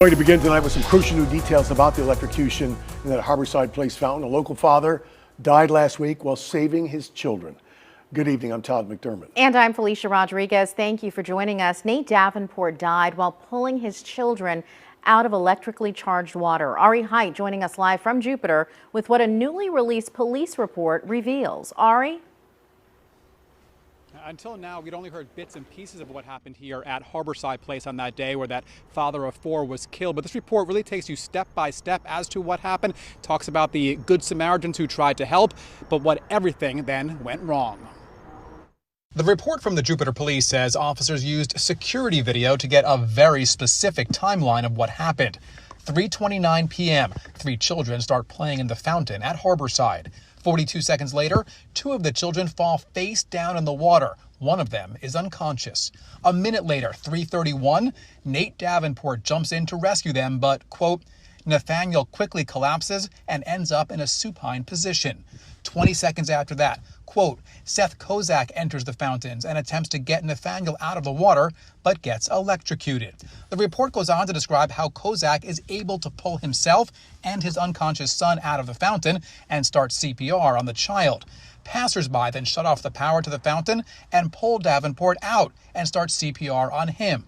Going to begin tonight with some crucial new details about the electrocution in that Harborside Place fountain. A local father died last week while saving his children. Good evening, I'm Todd McDermott. And I'm Felicia Rodriguez. Thank you for joining us. Nate Davenport died while pulling his children out of electrically charged water. Ari Height joining us live from Jupiter with what a newly released police report reveals. Ari? Until now, we'd only heard bits and pieces of what happened here at Harborside Place on that day where that father of four was killed. But this report really takes you step by step as to what happened, talks about the Good Samaritans who tried to help, but what everything then went wrong. The report from the Jupiter Police says officers used security video to get a very specific timeline of what happened. 3:29 p.m., 3 children start playing in the fountain at Harborside. 42 seconds later, 2 of the children fall face down in the water. One of them is unconscious. A minute later, 3:31, Nate Davenport jumps in to rescue them, but, quote, Nathaniel quickly collapses and ends up in a supine position. 20 seconds after that, quote, Seth Kozak enters the fountains and attempts to get Nathaniel out of the water, but gets electrocuted. The report goes on to describe how Kozak is able to pull himself and his unconscious son out of the fountain and start CPR on the child. Passers-by then shut off the power to the fountain and pull Davenport out and start CPR on him.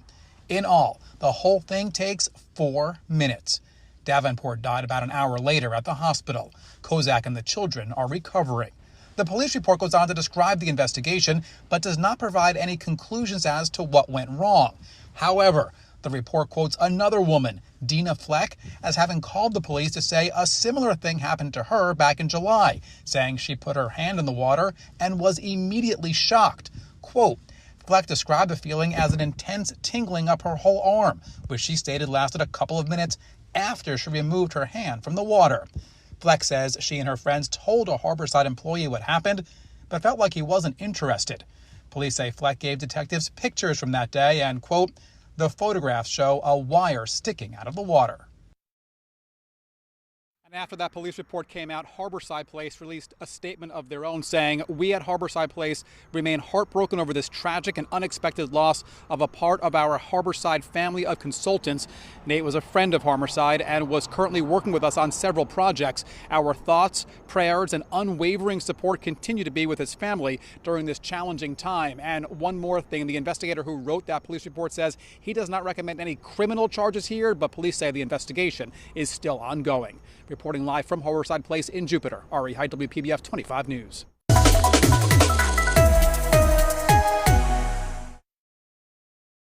In all, the whole thing takes 4 minutes. Davenport died about an hour later at the hospital. Kozak and the children are recovering. The police report goes on to describe the investigation, but does not provide any conclusions as to what went wrong. However, the report quotes another woman, Dina Fleck, as having called the police to say a similar thing happened to her back in July, saying she put her hand in the water and was immediately shocked. Quote, Fleck described the feeling as an intense tingling up her whole arm, which she stated lasted a couple of minutes after she removed her hand from the water. Fleck says she and her friends told a Harborside employee what happened, but felt like he wasn't interested. Police say Fleck gave detectives pictures from that day and, quote, the photographs show a wire sticking out of the water. And after that police report came out, Harborside Place released a statement of their own saying, we at Harborside Place remain heartbroken over this tragic and unexpected loss of a part of our Harborside family of consultants. Nate was a friend of Harborside and was currently working with us on several projects. Our thoughts, prayers, and unwavering support continue to be with his family during this challenging time. And one more thing, the investigator who wrote that police report says he does not recommend any criminal charges here, but police say the investigation is still ongoing. Reporting live from Harborside Place in Jupiter, Ari Height, WPBF 25 News.